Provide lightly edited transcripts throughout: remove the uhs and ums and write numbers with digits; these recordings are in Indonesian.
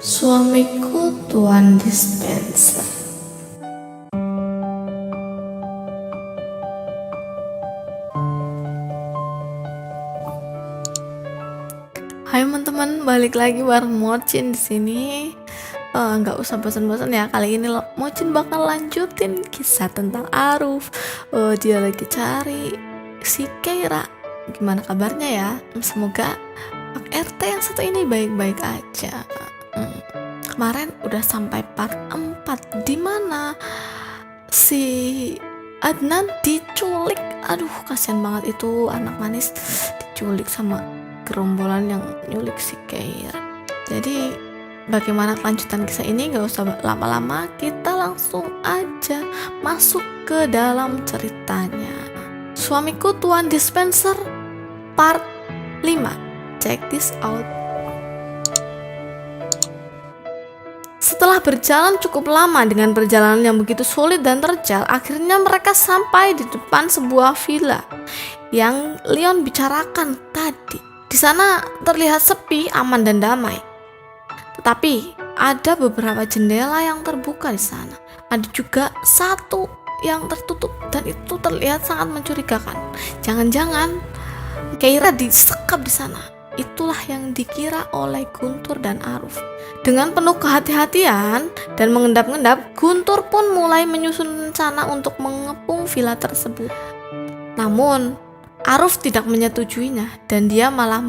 Suamiku tuan dispenser. Hai teman-teman, balik lagi bareng Mocin di sini. Nggak usah bosan-bosan ya, kali ini Mocin bakal lanjutin kisah tentang Aruf. Dia lagi cari si Keira. Gimana kabarnya ya? Semoga Pak RT yang satu ini baik-baik aja. Kemarin udah sampai part 4 di mana si Adnan diculik. Aduh, kasihan banget itu anak manis diculik sama gerombolan yang nyulik si Keira. Jadi bagaimana kelanjutan kisah ini? Gak usah lama-lama, kita langsung aja masuk ke dalam ceritanya. Suamiku tuan dispenser part 5. Check this out. Setelah berjalan cukup lama dengan perjalanan yang begitu sulit dan terjal, akhirnya mereka sampai di depan sebuah villa yang Leon bicarakan tadi. Di sana terlihat sepi, aman dan damai. Tetapi ada beberapa jendela yang terbuka di sana. Ada juga satu yang tertutup dan itu terlihat sangat mencurigakan. Jangan-jangan Keira disekap di sana. Itulah yang dikira oleh Guntur dan Aruf. Dengan penuh kehati-hatian dan mengendap-endap, Guntur pun mulai menyusun rencana untuk mengepung villa tersebut. Namun Aruf tidak menyetujuinya dan dia malah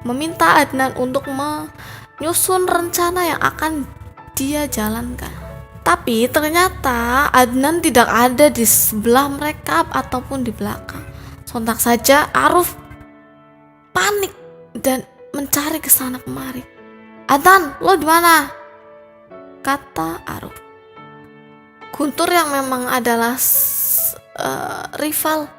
meminta Adnan untuk menyusun rencana yang akan dia jalankan. Tapi ternyata Adnan tidak ada di sebelah mereka ataupun di belakang. Sontak saja Aruf panik dan mencari ke sana kemari. "Adnan, lo di mana?" kata Aruf. Guntur yang memang adalah rival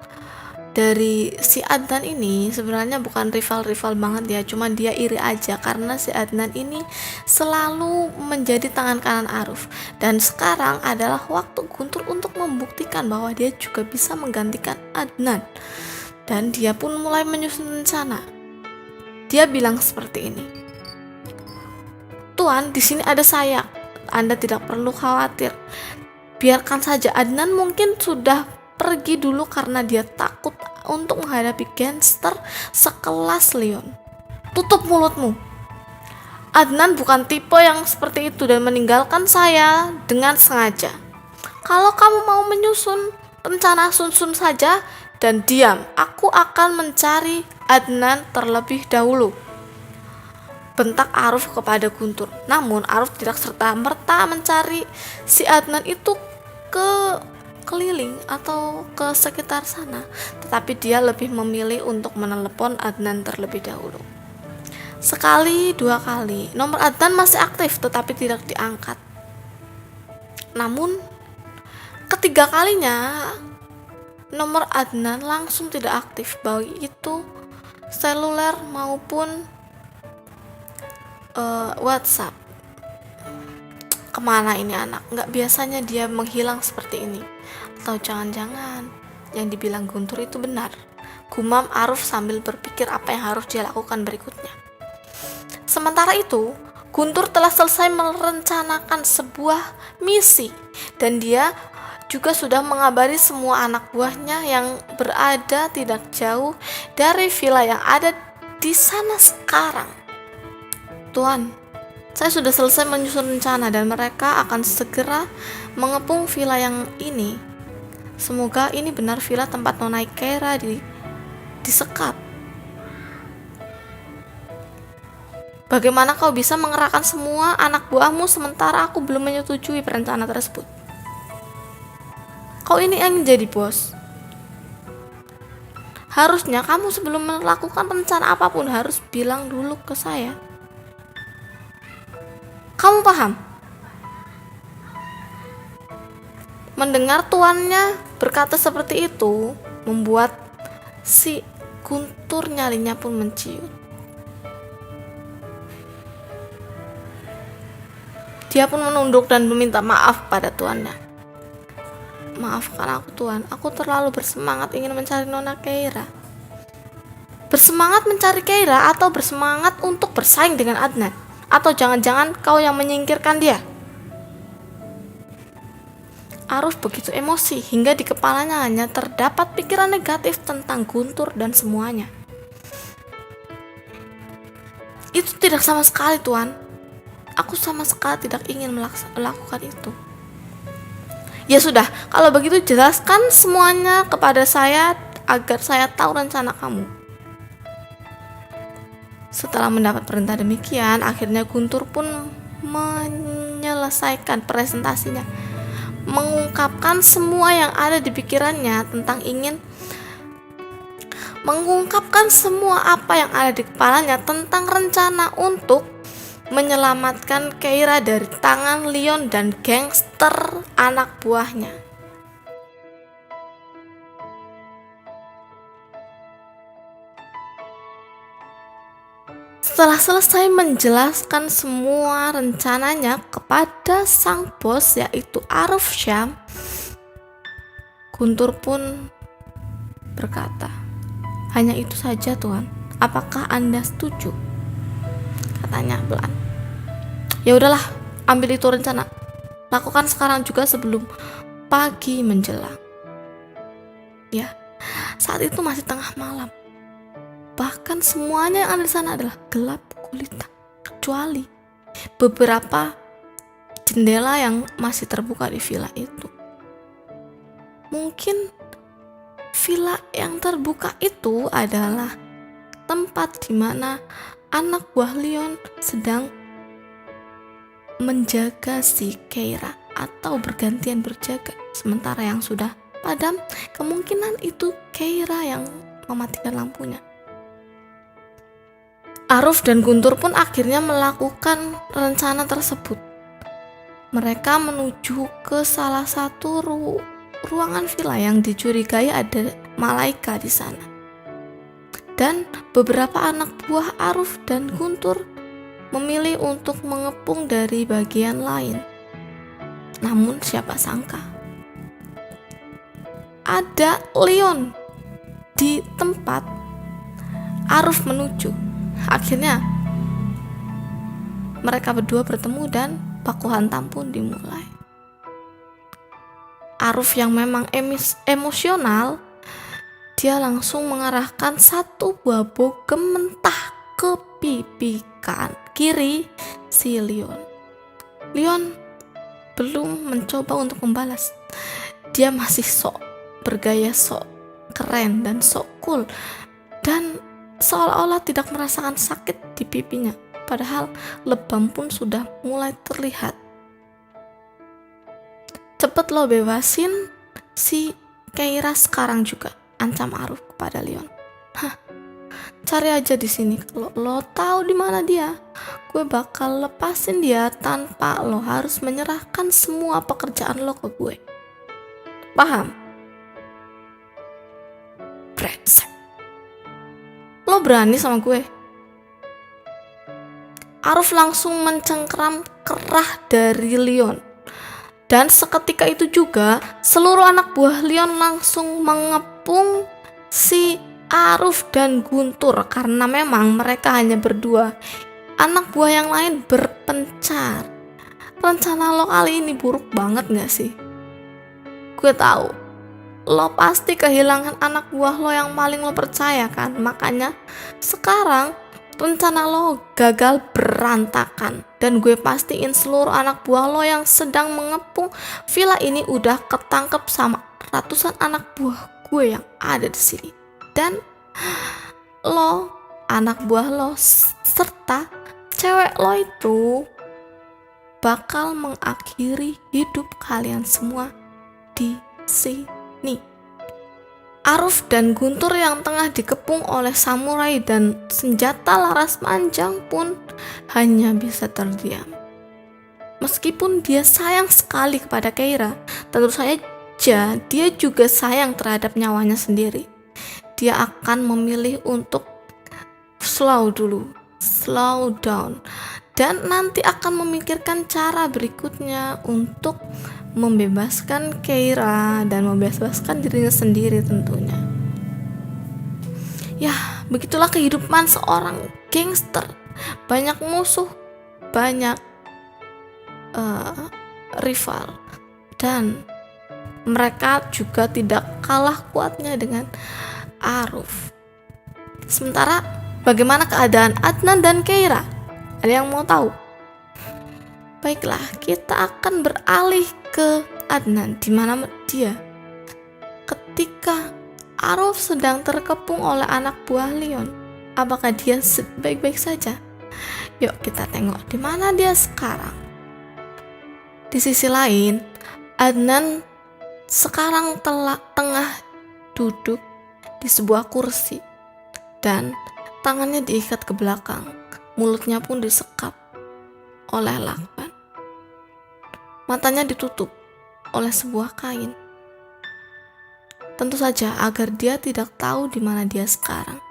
dari si Adnan ini, sebenarnya bukan rival banget ya, cuma dia iri aja karena si Adnan ini selalu menjadi tangan kanan Aruf. Dan sekarang adalah waktu Guntur untuk membuktikan bahwa dia juga bisa menggantikan Adnan. Dan dia pun mulai menyusun rencana. Dia bilang seperti ini, "Tuan, di sini ada saya. Anda tidak perlu khawatir. Biarkan saja Adnan mungkin sudah pergi dulu karena dia takut untuk menghadapi gangster sekelas Leon. Tutup mulutmu. Adnan bukan tipe yang seperti itu dan meninggalkan saya dengan sengaja. Kalau kamu mau menyusun rencana, sun saja dan diam. Aku akan mencari Adnan terlebih dahulu," bentak Aruf kepada Guntur. Namun Aruf tidak serta-merta mencari si Adnan itu ke keliling atau ke sekitar sana, tetapi dia lebih memilih untuk menelepon Adnan terlebih dahulu. Sekali, dua kali, nomor Adnan masih aktif tetapi tidak diangkat. Namun ketiga kalinya nomor Adnan langsung tidak aktif, baik itu seluler maupun WhatsApp. Kemana ini anak? Nggak biasanya dia menghilang seperti ini. Atau jangan-jangan yang dibilang Guntur itu benar? Gumam Aruf sambil berpikir apa yang harus dia lakukan berikutnya. Sementara itu, Guntur telah selesai merencanakan sebuah misi dan dia juga sudah mengabari semua anak buahnya yang berada tidak jauh dari villa yang ada di sana sekarang. "Tuan, saya sudah selesai menyusun rencana dan mereka akan segera mengepung villa yang ini. Semoga ini benar villa tempat Nona Keira disekap. Bagaimana kau bisa mengerahkan semua anak buahmu sementara aku belum menyetujui perencana tersebut? Kau ini yang jadi bos. Harusnya kamu sebelum melakukan rencana apapun harus bilang dulu ke saya. Kamu paham?" Mendengar tuannya berkata seperti itu membuat si Guntur nyalinya pun menciut. Dia pun menunduk dan meminta maaf pada tuannya. "Maafkan aku tuan, aku terlalu bersemangat ingin mencari Nona Keira." Bersemangat mencari Keira atau bersemangat untuk bersaing dengan Adnan? Atau jangan-jangan kau yang menyingkirkan dia? Aruf begitu emosi hingga di kepalanya hanya terdapat pikiran negatif tentang Guntur dan semuanya. Itu tidak sama sekali, Tuan. Aku sama sekali tidak ingin melakukan itu. Ya sudah, kalau begitu jelaskan semuanya kepada saya agar saya tahu rencana kamu. Setelah mendapat perintah demikian, akhirnya Guntur pun menyelesaikan presentasinya, mengungkapkan semua yang ada di pikirannya tentang mengungkapkan semua apa yang ada di kepalanya tentang rencana untuk menyelamatkan Keira dari tangan Leon dan gangster anak buahnya. Setelah selesai menjelaskan semua rencananya kepada sang bos yaitu Aruf Syam, Guntur pun berkata, "Hanya itu saja, Tuan. Apakah Anda setuju?" Katanya pelan. "Ya udahlah, ambil itu rencana. Lakukan sekarang juga sebelum pagi menjelang." Ya, saat itu masih tengah malam. Bahkan semuanya yang ada di sana adalah gelap gulita, kecuali beberapa jendela yang masih terbuka di villa itu. Mungkin villa yang terbuka itu adalah tempat di mana anak buah Leon sedang menjaga si Keira atau bergantian berjaga. Sementara yang sudah padam, kemungkinan itu Keira yang mematikan lampunya. Aruf dan Guntur pun akhirnya melakukan rencana tersebut. Mereka menuju ke salah satu ruangan villa yang dicurigai ada Malaika di sana. Dan beberapa anak buah Aruf dan Guntur memilih untuk mengepung dari bagian lain. Namun siapa sangka ada Leon di tempat Aruf menuju. Akhirnya mereka berdua bertemu dan baku hantam pun dimulai. Aruf yang memang emosional, dia langsung mengarahkan satu buah bogem mentah ke pipi kiri si Leon. Leon belum mencoba untuk membalas. Dia masih sok bergaya, sok keren dan sok cool, dan seolah-olah tidak merasakan sakit di pipinya, padahal lebam pun sudah mulai terlihat. "Cepet lo bebasin si Keira sekarang juga," ancam Aruf kepada Leon. "Cari aja di sini. Kalau lo tahu di mana dia, gue bakal lepasin dia tanpa lo harus menyerahkan semua pekerjaan lo ke gue. Paham?" Brengsek. "Lo berani sama gue?" Aruf langsung mencengkeram kerah dari Leon. Dan seketika itu juga seluruh anak buah Leon langsung mengepung si Aruf dan Guntur karena memang mereka hanya berdua. Anak buah yang lain berpencar. Rencana lo kali ini buruk banget gak sih? Gue tahu lo pasti kehilangan anak buah lo yang paling lo percaya kan. Makanya sekarang rencana lo gagal berantakan. Dan gue pastiin seluruh anak buah lo yang sedang mengepung villa ini udah ketangkep sama ratusan anak buah gue yang ada di sini. Dan lo, anak buah lo, serta cewek lo itu bakal mengakhiri hidup kalian semua di sini. Aruf dan Guntur yang tengah dikepung oleh samurai dan senjata laras panjang pun hanya bisa terdiam. Meskipun dia sayang sekali kepada Keira, tentu saja dia juga sayang terhadap nyawanya sendiri. Dia akan memilih untuk slow down, dan nanti akan memikirkan cara berikutnya untuk membebaskan Keira dan membebaskan dirinya sendiri tentunya. Ya, begitulah kehidupan seorang gangster. Banyak musuh, banyak rival, dan mereka juga tidak kalah kuatnya dengan Aruf. Sementara bagaimana keadaan Adnan dan Keira? Ada yang mau tahu? Baiklah, kita akan beralih ke Adnan, di mana dia ketika Aruf sedang terkepung oleh anak buah Leon. Apakah dia baik-baik saja? Yuk kita tengok di mana dia sekarang. Di sisi lain, Adnan sekarang tengah duduk di sebuah kursi dan tangannya diikat ke belakang, mulutnya pun disekap oleh lakban. Matanya ditutup oleh sebuah kain. Tentu saja agar dia tidak tahu di mana dia sekarang.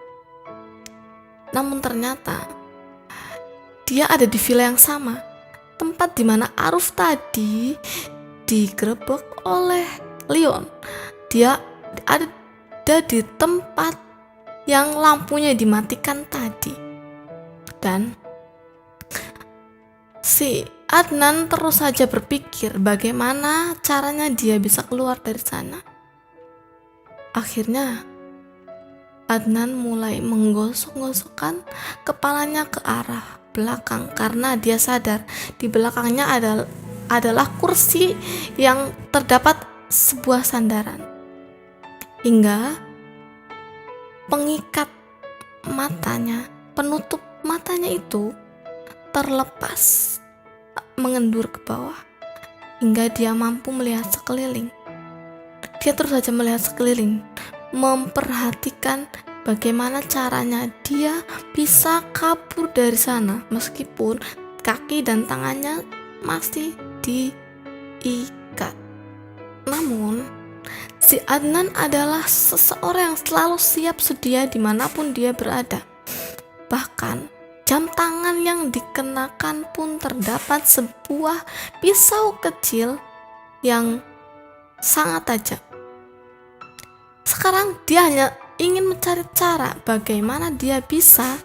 Namun ternyata dia ada di villa yang sama, tempat di mana Aruf tadi digerebek oleh Leon. Dia ada di tempat yang lampunya dimatikan tadi. Dan si Adnan terus saja berpikir bagaimana caranya dia bisa keluar dari sana. Akhirnya Adnan mulai menggosok-gosokkan kepalanya ke arah belakang karena dia sadar di belakangnya adalah kursi yang terdapat sebuah sandaran. Hingga pengikat matanya, penutup matanya itu terlepas, mengendur ke bawah hingga dia mampu melihat sekeliling. Dia terus saja melihat sekeliling, memperhatikan bagaimana caranya dia bisa kabur dari sana meskipun kaki dan tangannya masih diikat. Namun si Adnan adalah seseorang yang selalu siap sedia dimanapun dia berada. Bahkan jam tangan yang dikenakan pun terdapat sebuah pisau kecil yang sangat tajam. Sekarang dia hanya ingin mencari cara bagaimana dia bisa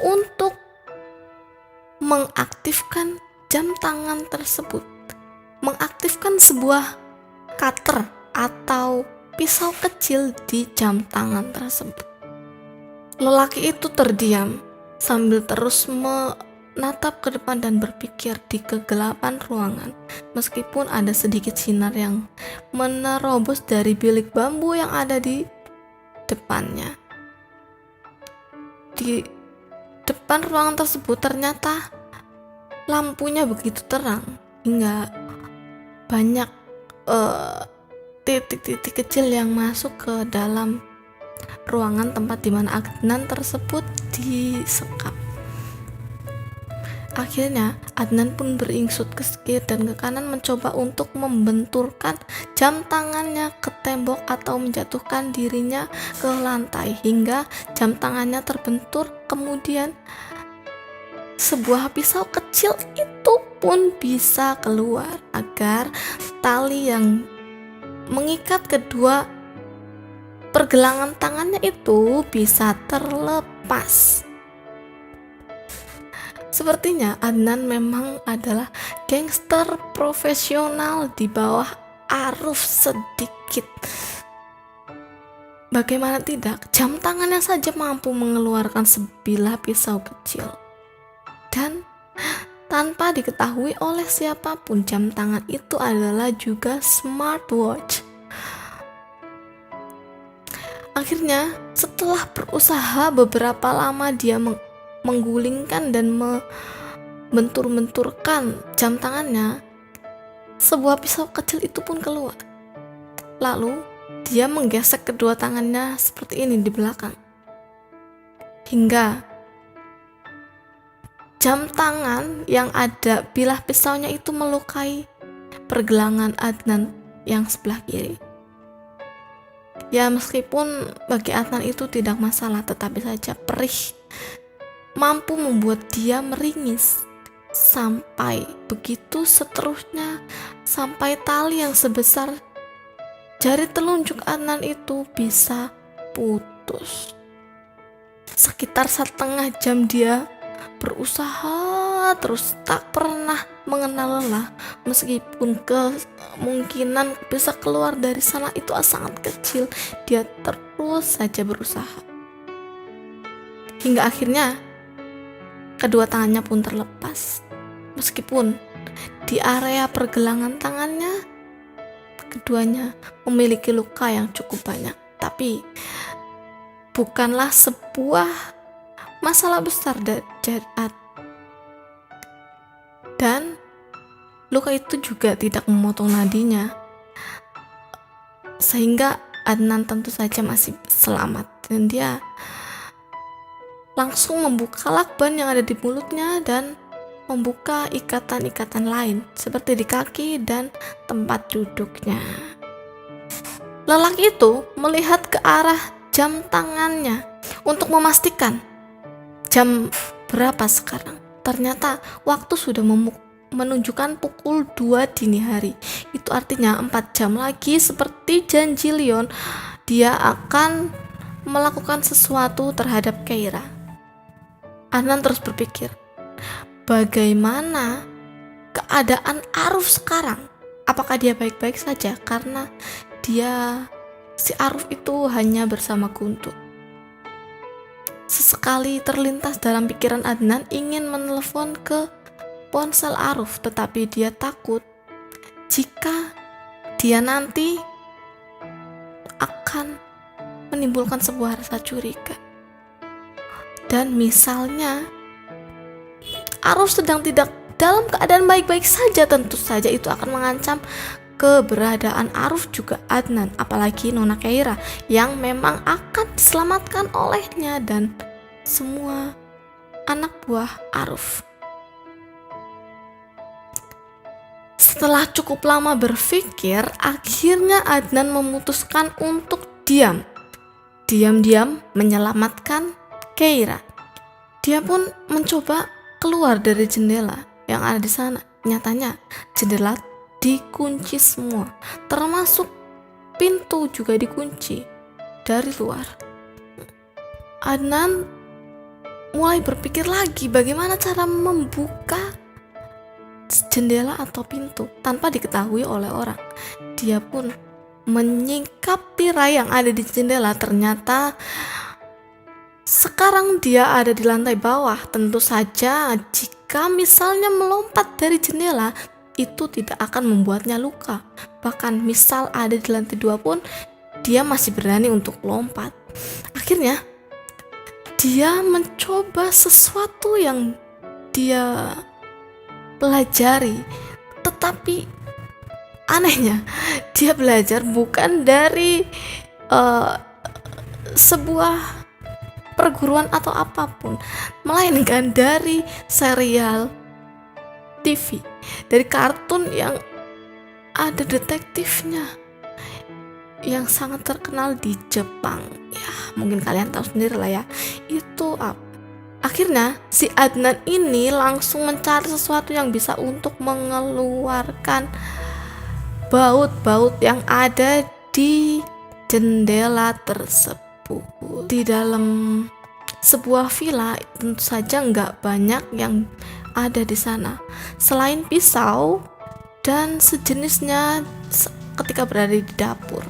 untuk mengaktifkan jam tangan tersebut, mengaktifkan sebuah cutter atau pisau kecil di jam tangan tersebut. Lelaki itu terdiam sambil terus menatap ke depan dan berpikir di kegelapan ruangan. Meskipun ada sedikit sinar yang menerobos dari bilik bambu yang ada di depannya. Di depan ruangan tersebut ternyata lampunya begitu terang hingga banyak titik-titik kecil yang masuk ke dalam ruangan tempat di mana Adnan tersebut disekap. Akhirnya Adnan pun beringsut ke kiri dan ke kanan mencoba untuk membenturkan jam tangannya ke tembok atau menjatuhkan dirinya ke lantai hingga jam tangannya terbentur. Kemudian sebuah pisau kecil itu pun bisa keluar agar tali yang mengikat kedua pergelangan tangannya itu bisa terlepas. Sepertinya Adnan memang adalah gangster profesional di bawah Aruf sedikit. Bagaimana tidak, jam tangannya saja mampu mengeluarkan sebilah pisau kecil. Dan tanpa diketahui oleh siapapun, jam tangan itu adalah juga smartwatch. Akhirnya setelah berusaha beberapa lama dia menggulingkan dan membentur-benturkan jam tangannya, sebuah pisau kecil itu pun keluar. Lalu dia menggesek kedua tangannya seperti ini di belakang hingga jam tangan yang ada bilah pisaunya itu melukai pergelangan Adnan yang sebelah kiri. Ya, meskipun bagi Adnan itu tidak masalah, tetapi saja perih mampu membuat dia meringis. Sampai begitu seterusnya, sampai tali yang sebesar jari telunjuk Adnan itu bisa putus. Sekitar setengah jam dia berusaha terus, tak pernah mengenal lelah, meskipun kemungkinan bisa keluar dari sana itu sangat kecil. Dia terus saja berusaha hingga akhirnya kedua tangannya pun terlepas. Meskipun di area pergelangan tangannya keduanya memiliki luka yang cukup banyak, tapi bukanlah sebuah masalah besar dan luka itu juga tidak memotong nadinya, sehingga Adnan tentu saja masih selamat. Dan dia langsung membuka lakban yang ada di mulutnya dan membuka ikatan-ikatan lain seperti di kaki dan tempat duduknya. Lelaki itu melihat ke arah jam tangannya untuk memastikan jam berapa sekarang. Ternyata waktu sudah menunjukkan pukul 2 dini hari. Itu artinya 4 jam lagi, seperti janji Leon, dia akan melakukan sesuatu terhadap Keira. Adnan terus berpikir, bagaimana keadaan Aruf sekarang? Apakah dia baik-baik saja? Karena si Aruf itu hanya bersama Guntur. Sesekali terlintas dalam pikiran Adnan ingin menelpon ke ponsel Aruf, tetapi dia takut jika dia nanti akan menimbulkan sebuah rasa curiga. Dan misalnya Aruf sedang tidak dalam keadaan baik-baik saja, tentu saja itu akan mengancam keberadaan Aruf juga Adnan, apalagi Nona Keira yang memang akan diselamatkan olehnya dan semua anak buah Aruf. Setelah cukup lama berpikir, akhirnya Adnan memutuskan untuk diam-diam menyelamatkan Keira. Dia pun mencoba keluar dari jendela yang ada di sana. Nyatanya jendela dikunci semua, termasuk pintu juga dikunci dari luar. Adnan mulai berpikir lagi bagaimana cara membuka jendela atau pintu tanpa diketahui oleh orang. Dia pun menyingkapi tirai yang ada di jendela. Ternyata sekarang dia ada di lantai bawah. Tentu saja jika misalnya melompat dari jendela itu tidak akan membuatnya luka. Bahkan misal ada di lantai 2 pun dia masih berani untuk lompat. Akhirnya dia mencoba sesuatu yang dia pelajari, tetapi anehnya dia belajar bukan dari sebuah perguruan atau apapun, melainkan dari serial TV, dari kartun yang ada detektifnya yang sangat terkenal di Jepang. Ya, mungkin kalian tahu sendiri lah ya, itu apa. Akhirnya si Adnan ini langsung mencari sesuatu yang bisa untuk mengeluarkan baut-baut yang ada di jendela tersebut. Di dalam sebuah villa tentu saja nggak banyak yang ada di sana selain pisau dan sejenisnya ketika berada di dapur.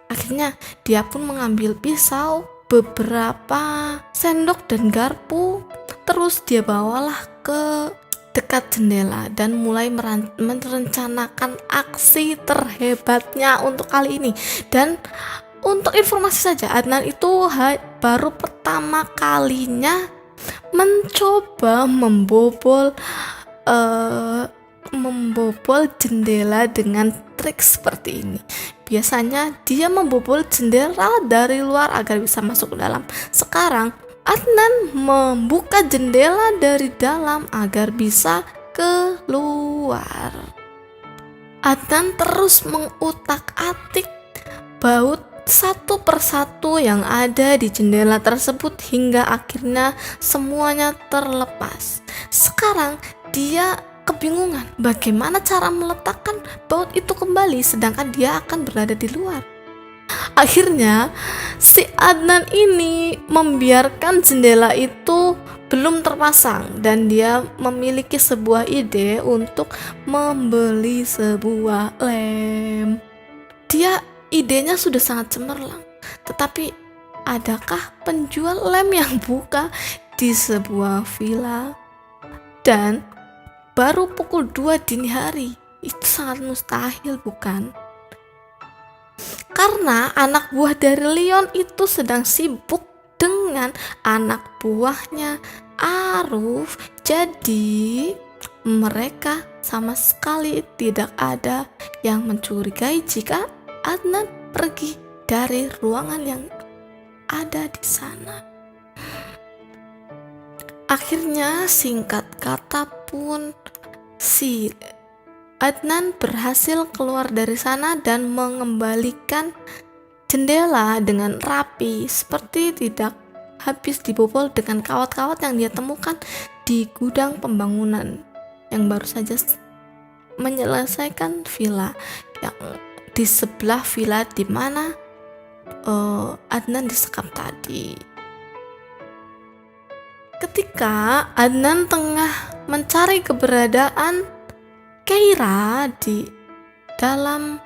Akhirnya dia pun mengambil pisau, beberapa sendok dan garpu, terus dia bawalah ke dekat jendela dan mulai merencanakan aksi terhebatnya untuk kali ini. Dan untuk informasi saja, Adnan itu baru pertama kalinya mencoba membobol jendela dengan trik seperti ini. Biasanya dia membobol jendela dari luar agar bisa masuk ke dalam. Sekarang Adnan membuka jendela dari dalam agar bisa keluar. Adnan terus mengutak-atik baut satu persatu yang ada di jendela tersebut hingga akhirnya semuanya terlepas. Sekarang dia kebingungan bagaimana cara meletakkan baut itu kembali sedangkan dia akan berada di luar. Akhirnya si Adnan ini membiarkan jendela itu belum terpasang dan dia memiliki sebuah ide untuk membeli sebuah lem. Idenya sudah sangat cemerlang, tetapi adakah penjual lem yang buka di sebuah villa? Dan baru pukul 2 dini hari. Itu sangat mustahil, bukan? Karena anak buah dari Leon itu sedang sibuk dengan anak buahnya Aruf. Jadi mereka sama sekali tidak ada yang mencurigai jika Adnan pergi dari ruangan yang ada di sana. Akhirnya singkat kata pun si Adnan berhasil keluar dari sana dan mengembalikan jendela dengan rapi, seperti tidak habis dibobol dengan kawat-kawat yang dia temukan di gudang pembangunan yang baru saja menyelesaikan villa yang di sebelah villa di mana Adnan disekap tadi. Ketika Adnan tengah mencari keberadaan Keira di dalam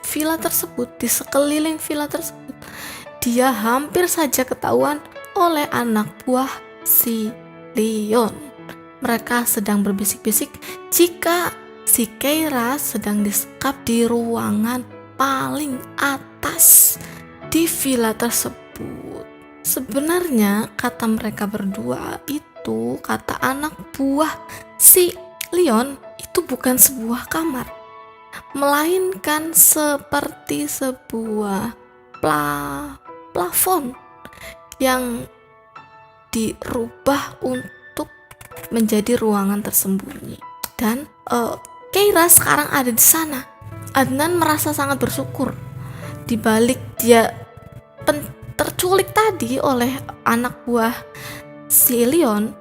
villa tersebut, di sekeliling villa tersebut, dia hampir saja ketahuan oleh anak buah si Leon. Mereka sedang berbisik-bisik jika si Keira sedang disekap di ruangan paling atas di villa tersebut. Sebenarnya kata mereka berdua itu, kata anak buah si Leon, itu bukan sebuah kamar, melainkan seperti sebuah plafon yang dirubah untuk menjadi ruangan tersembunyi. Dan Keira sekarang ada di sana. Adnan merasa sangat bersyukur. Di balik dia terculik tadi oleh anak buah si Leon,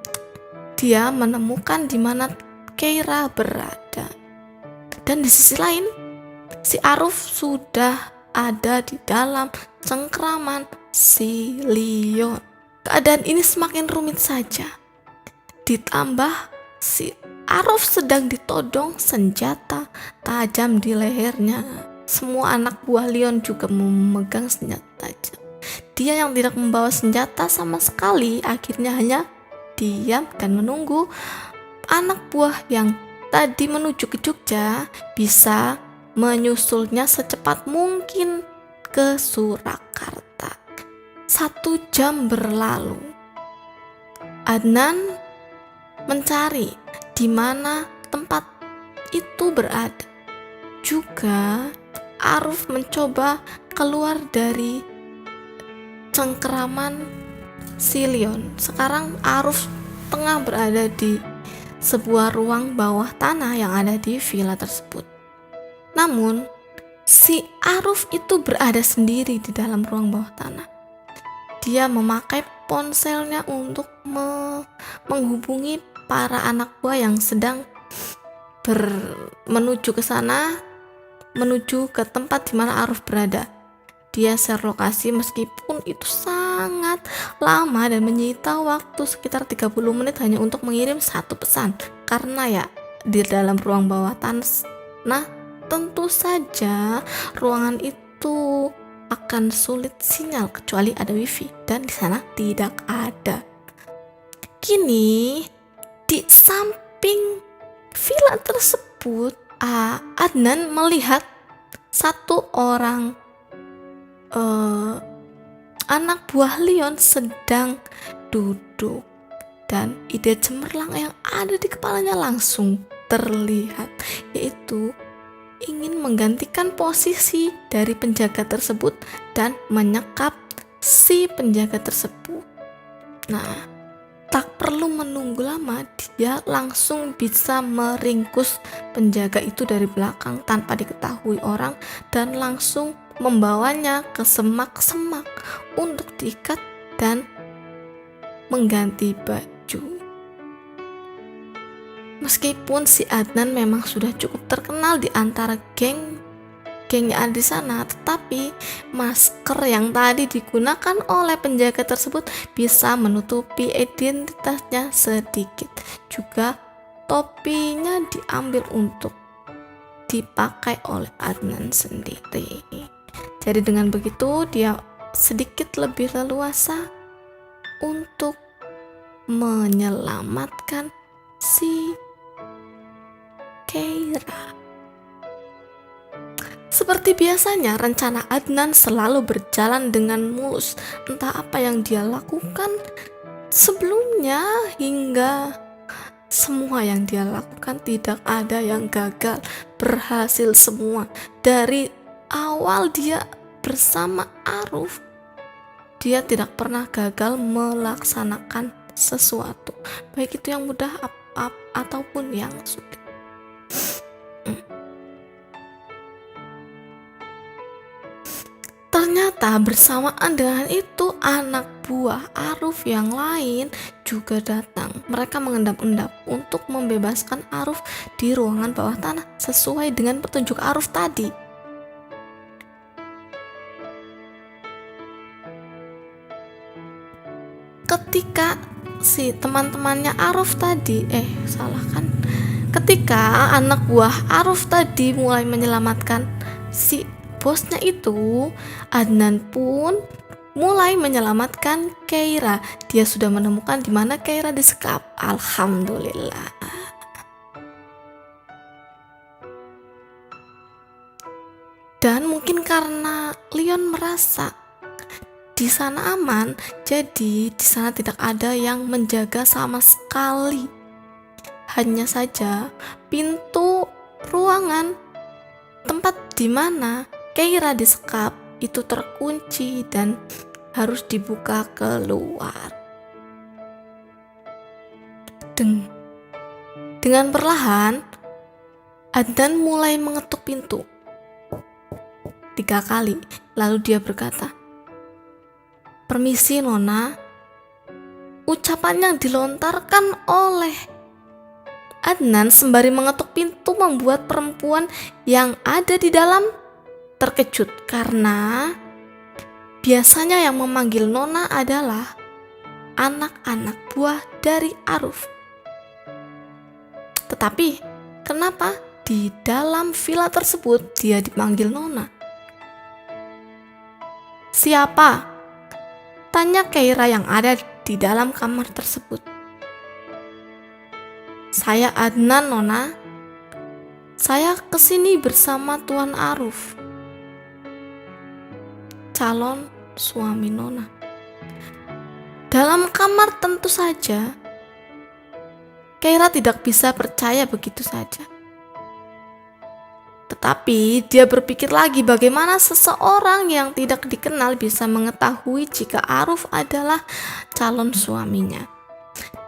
dia menemukan di mana Keira berada. Dan di sisi lain, si Aruf sudah ada di dalam cengkraman si Leon. Keadaan ini semakin rumit saja. Ditambah si Aruf sedang ditodong senjata tajam di lehernya. Semua anak buah Leon juga memegang senjata tajam. Dia yang tidak membawa senjata sama sekali akhirnya hanya diam dan menunggu anak buah yang tadi menuju ke Jogja bisa menyusulnya secepat mungkin ke Surakarta. 1 jam berlalu. Adnan mencari di mana tempat itu berada. Juga Aruf mencoba keluar dari cengkeraman si Leon. Sekarang Aruf tengah berada di sebuah ruang bawah tanah yang ada di villa tersebut. Namun si Aruf itu berada sendiri di dalam ruang bawah tanah. Dia memakai ponselnya untuk menghubungi para anak buah yang sedang menuju ke sana, menuju ke tempat di mana Aruf berada. Dia share lokasi meskipun itu sangat lama dan menyita waktu sekitar 30 menit hanya untuk mengirim 1 pesan. Karena ya di dalam ruang bawah tanah, nah tentu saja ruangan itu akan sulit sinyal kecuali ada wifi, dan di sana tidak ada. Kini di samping villa tersebut, Adnan melihat 1 orang anak buah Leon sedang duduk, dan ide cemerlang yang ada di kepalanya langsung terlihat, yaitu ingin menggantikan posisi dari penjaga tersebut dan menyekap si penjaga tersebut. Nah, tak perlu menunggu lama, dia langsung bisa meringkus penjaga itu dari belakang tanpa diketahui orang dan langsung membawanya ke semak-semak untuk diikat dan mengganti baju. Meskipun si Adnan memang sudah cukup terkenal di antara geng gengnya ada di sana, tetapi masker yang tadi digunakan oleh penjaga tersebut bisa menutupi identitasnya sedikit. Juga topinya diambil untuk dipakai oleh Adnan sendiri. Jadi dengan begitu dia sedikit lebih leluasa untuk menyelamatkan si Keira. Seperti biasanya, rencana Adnan selalu berjalan dengan mulus. Entah apa yang dia lakukan sebelumnya, hingga semua yang dia lakukan tidak ada yang gagal, berhasil semua. Dari awal dia bersama Aruf, dia tidak pernah gagal melaksanakan sesuatu, baik itu yang mudah ataupun yang sulit. Ternyata bersamaan dengan itu anak buah Aruf yang lain juga datang. Mereka mengendap-endap untuk membebaskan Aruf di ruangan bawah tanah sesuai dengan petunjuk Aruf tadi. Ketika si teman-temannya Aruf tadi, ketika anak buah Aruf tadi mulai menyelamatkan si bosnya itu, Adnan pun mulai menyelamatkan Keira. Dia sudah menemukan di mana Keira disekap. Alhamdulillah. Dan mungkin karena Leon merasa di sana aman, jadi di sana tidak ada yang menjaga sama sekali. Hanya saja pintu ruangan tempat di mana Keira disekap itu terkunci dan harus dibuka keluar. Dengan perlahan, Adnan mulai mengetuk pintu 3 kali. Lalu dia berkata, "Permisi Nona." Ucapan yang dilontarkan oleh Adnan sembari mengetuk pintu membuat perempuan yang ada di dalam terkejut, karena biasanya yang memanggil Nona adalah anak-anak buah dari Aruf. Tetapi kenapa di dalam villa tersebut dia dipanggil Nona? "Siapa?" tanya Keira yang ada di dalam kamar tersebut. "Saya Adnan, Nona. Saya kesini bersama Tuan Aruf, calon suami Nona." Dalam kamar tentu saja Keira tidak bisa percaya begitu saja. Tetapi dia berpikir lagi, bagaimana seseorang yang tidak dikenal bisa mengetahui jika Aruf adalah calon suaminya.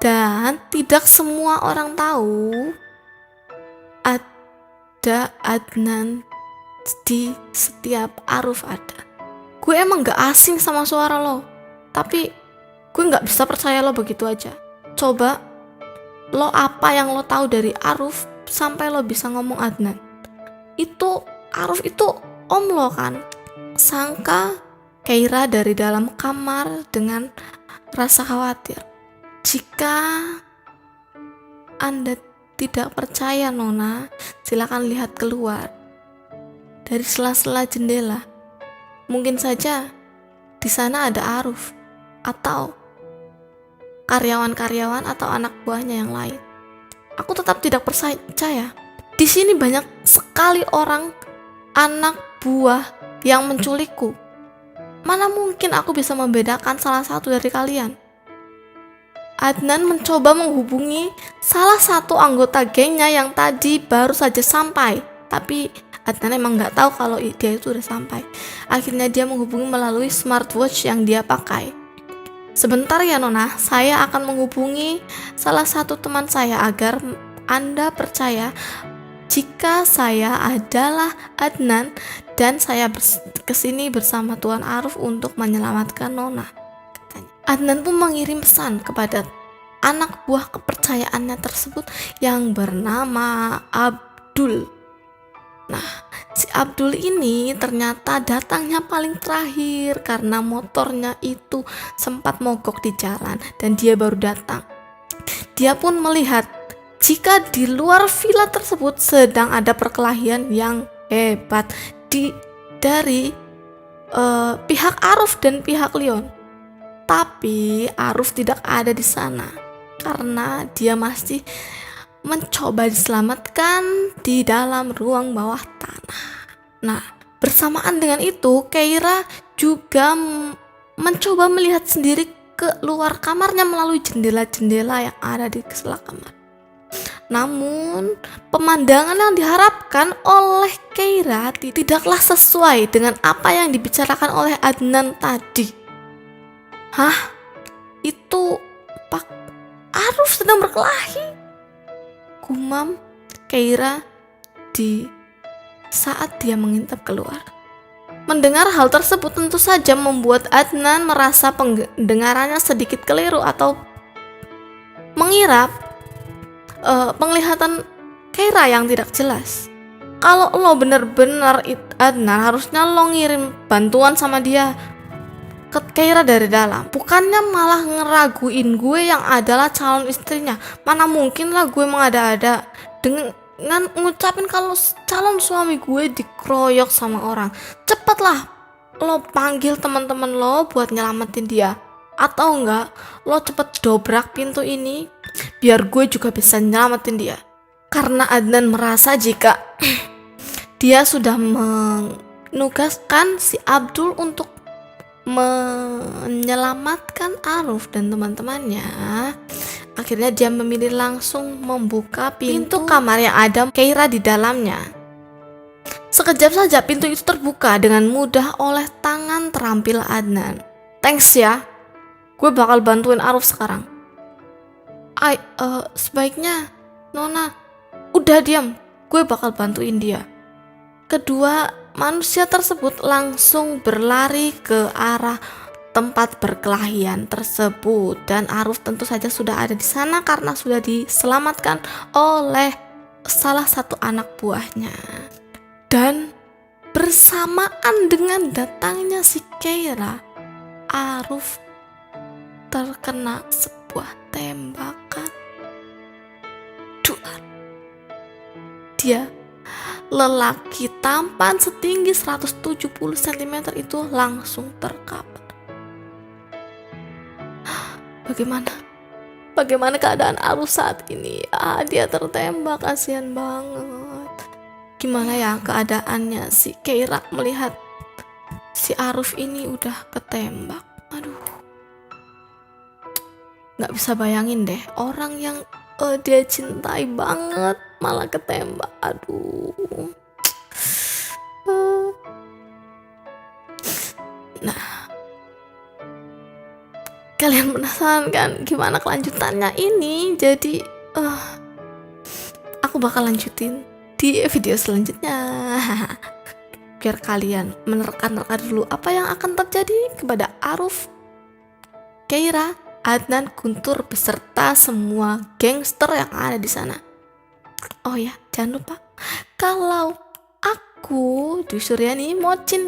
Dan tidak semua orang tahu ada Adnan di setiap Aruf ada. Gue emang gak asing sama suara lo, tapi gue gak bisa percaya lo begitu aja. Coba lo apa yang lo tahu dari Aruf sampai lo bisa ngomong Adnan? Itu Aruf itu om lo kan? Sangka Keira dari dalam kamar dengan rasa khawatir. "Jika Anda tidak percaya Nona, silakan lihat keluar dari sela-sela jendela. Mungkin saja di sana ada Aruf atau karyawan-karyawan atau anak buahnya yang lain." Aku tetap tidak percaya. Di sini banyak sekali orang anak buah yang menculikku. Mana mungkin aku bisa membedakan salah satu dari kalian? Adnan mencoba menghubungi salah satu anggota gengnya yang tadi baru saja sampai, tapi Adnan emang gak tahu kalau dia itu udah sampai. Akhirnya dia menghubungi melalui smartwatch yang dia pakai. "Sebentar ya Nona, saya akan menghubungi salah satu teman saya agar Anda percaya jika saya adalah Adnan dan saya kesini bersama Tuan Aruf untuk menyelamatkan Nona," katanya. Adnan pun mengirim pesan kepada anak buah kepercayaannya tersebut yang bernama Abdul. Nah, si Abdul ini ternyata datangnya paling terakhir karena motornya itu sempat mogok di jalan dan dia baru datang. Dia pun melihat jika di luar villa tersebut sedang ada perkelahian yang hebat dari pihak Aruf dan pihak Leon. Tapi Aruf tidak ada di sana karena dia masih mencoba diselamatkan di dalam ruang bawah tanah. Nah, bersamaan dengan itu, Keira juga mencoba melihat sendiri keluar kamarnya melalui jendela-jendela yang ada di sebelah kamar. Namun, pemandangan yang diharapkan oleh Keira tidaklah sesuai dengan apa yang dibicarakan oleh Adnan tadi. Hah? Itu Pak Aruf sedang berkelahi? Gumam Keira di saat dia mengintip keluar. Mendengar hal tersebut tentu saja membuat Adnan merasa pendengarannya sedikit keliru atau mengira penglihatan Keira yang tidak jelas. Kalau lo bener-bener Adnan, harusnya lo ngirim bantuan sama dia ke Keira dari dalam, bukannya malah ngeraguin gue yang adalah calon istrinya. Mana mungkin lah gue mengada-ada dengan ngucapin kalau calon suami gue dikeroyok sama orang. Cepatlah lo panggil teman-teman lo buat nyelamatin dia, atau enggak lo cepet dobrak pintu ini biar gue juga bisa nyelamatin dia. Karena Adnan merasa jika dia sudah menugaskan si Abdul untuk menyelamatkan Aruf dan teman-temannya, akhirnya dia memilih langsung membuka pintu kamar yang ada Keira di dalamnya. Sekejap saja pintu itu terbuka dengan mudah oleh tangan terampil Adnan. Thanks ya, gue bakal bantuin Aruf sekarang. Sebaiknya Nona udah diam, gue bakal bantuin dia. Kedua manusia tersebut langsung berlari ke arah tempat perkelahian tersebut dan Aruf tentu saja sudah ada di sana karena sudah diselamatkan oleh salah satu anak buahnya. Dan bersamaan dengan datangnya si Keira, Aruf terkena sebuah tembakan. Duar. Dia lelaki tampan setinggi 170 cm itu langsung terkapar. Bagaimana keadaan Aruf saat ini? Dia tertembak, kasihan banget. Gimana ya keadaannya si Keira melihat si Aruf ini udah ketembak? Aduh, gak bisa bayangin deh, orang yang dia cintai banget malah ketembak. Aduh. Nah, kalian penasaran kan gimana kelanjutannya ini? Jadi aku bakal lanjutin di video selanjutnya. Biar kalian menerka-nerka dulu apa yang akan terjadi kepada Aruf, Keira, Adnan, Guntur beserta semua gangster yang ada di sana. Oh ya, jangan lupa kalau aku Dwi Suryani,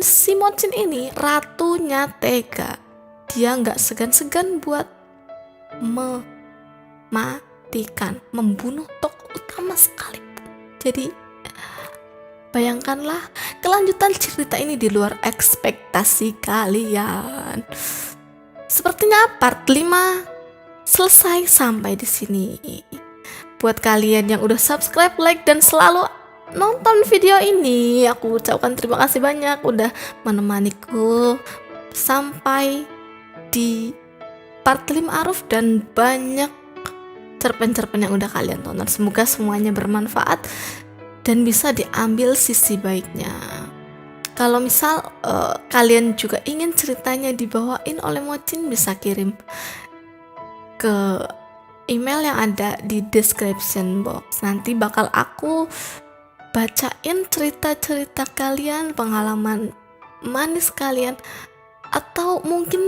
si Mocin ini ratunya tega. Dia nggak segan-segan buat membunuh tokoh utama sekalipun. Jadi bayangkanlah kelanjutan cerita ini di luar ekspektasi kalian. Sepertinya part 5 selesai sampai di sini. Buat kalian yang udah subscribe, like, dan selalu nonton video ini, aku ucapkan terima kasih banyak udah menemaniku sampai di part 5 Aruf dan banyak cerpen-cerpen yang udah kalian tonton. Semoga semuanya bermanfaat dan bisa diambil sisi baiknya. Kalau misal kalian juga ingin ceritanya dibawain oleh Mocin, bisa kirim ke email yang ada di description box. Nanti bakal aku bacain cerita-cerita kalian, pengalaman manis kalian, atau mungkin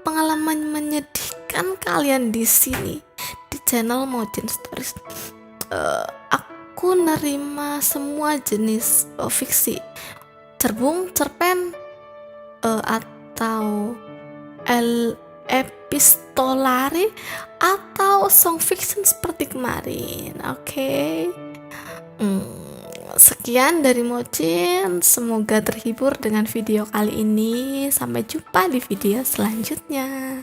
pengalaman menyedihkan kalian di sini di channel Mocin Stories. Aku nerima semua jenis fiksi, cerbung, cerpen, atau el epistolari, atau song fiction seperti kemarin. Oke. Sekian dari Mocin, semoga terhibur dengan video kali ini. Sampai jumpa di video selanjutnya.